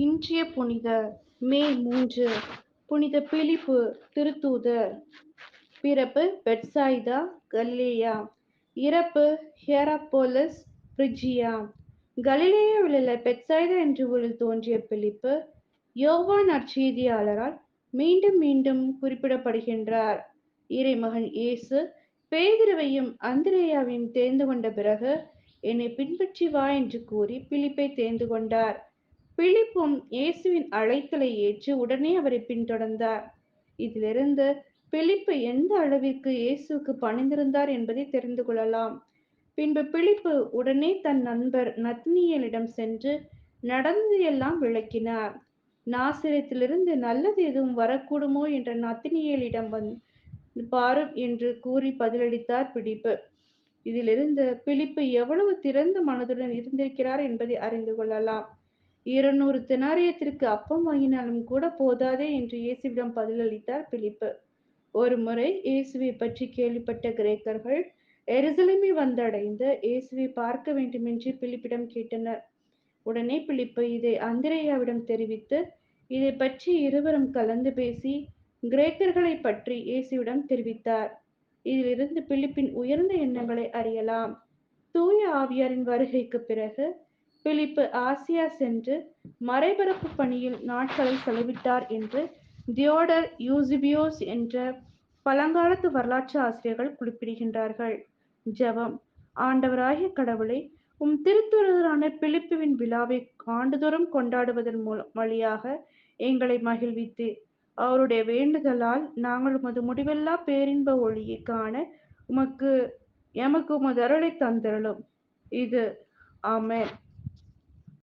இன்றைய புனிதர் மே 3 புனித பிலிப்பு திருத்தூதர். பிறப்பு பெத்சாய்தா கலிலேயா. இறப்பு ஹியராப்போலிஸ் பிரிஜியா. கலிலேயாவில் உள்ள பெத்சாய்தா என்ற ஊரில் தோன்றிய பிலிப்பு யோவான் நற்செய்தியாளரால் மீண்டும் மீண்டும் குறிப்பிடப்படுகின்றார். இறைமகன் இயேசு பேதுருவையும் அந்திரேயாவையும் தேர்ந்து கொண்ட பிறகு என்னை பின்பற்றி வா என்று கூறி பிலிப்பை தேர்ந்து கொண்டார். பிலிப்பும் இயேசுவின் அழைத்தலை ஏற்று உடனே அவரை பின்தொடர்ந்தார். இதிலிருந்து பிலிப்பு எந்த அளவிற்கு இயேசுவுக்கு பணிந்திருந்தார் என்பதை தெரிந்து கொள்ளலாம். பின்பு பிலிப்பு உடனே தன் நண்பர் நத்னியேலிடம் சென்று நடந்ததையெல்லாம் விளக்கினார். நாசரேத்திலிருந்து நல்லது எதுவும் வரக்கூடுமோ என்ற நத்னியேலிடம் பாரும் என்று கூறி பதிலளித்தார் பிலிப்பு. இதிலிருந்து பிலிப்பு எவ்வளவு திறந்த மனதுடன் இருந்திருக்கிறார் என்பதை அறிந்து கொள்ளலாம். 200 தெனாரியத்திற்கு அப்பம் வாங்கினாலும் கூட போதாதே என்று இயேசுவிடம் பதிலளித்தார் பிலிப்பு. ஒரு முறை இயேசுவை பற்றி கேள்விப்பட்ட கிரேக்கர்கள் எருசலேமை வந்தடைந்து இயேசுவை பார்க்க வேண்டுமென்று பிலிப்பிடம் கேட்டனர். உடனே பிலிப்பு இதை அந்திரேயாவிடம் தெரிவித்து இதை பற்றி இருவரும் கலந்து பேசி கிரேக்கர்களை பற்றி இயேசுவிடம் தெரிவித்தார். இதிலிருந்து பிலிப்பின் உயர்ந்த எண்ணங்களை அறியலாம். தூய ஆவியாரின் வருகைக்கு பிறகு பிலிப்பு ஆசியா சென்று மறைபரப்பு பணியில் நாட்களை செலவிட்டார் என்று தியோடர் யூசிபியோஸ் என்ற பழங்காலத்து வரலாற்று ஆசிரியர்கள் குறிப்பிடுகின்றார்கள். ஜெபம். ஆண்டவராகிய கடவுளே, உம் திருத்தூதரான பிலிப்புவின் விழாவை ஆண்டுதோறும் கொண்டாடுவதன் வழியாக எங்களை மகிழ்வித்தீர். அவருடைய வேண்டுதலால் நாங்கள் உமது முடிவில்லா பேரின்ப ஒளியை காண எமக்கு உமது அருளை தந்தருளும். இது ஆமென்.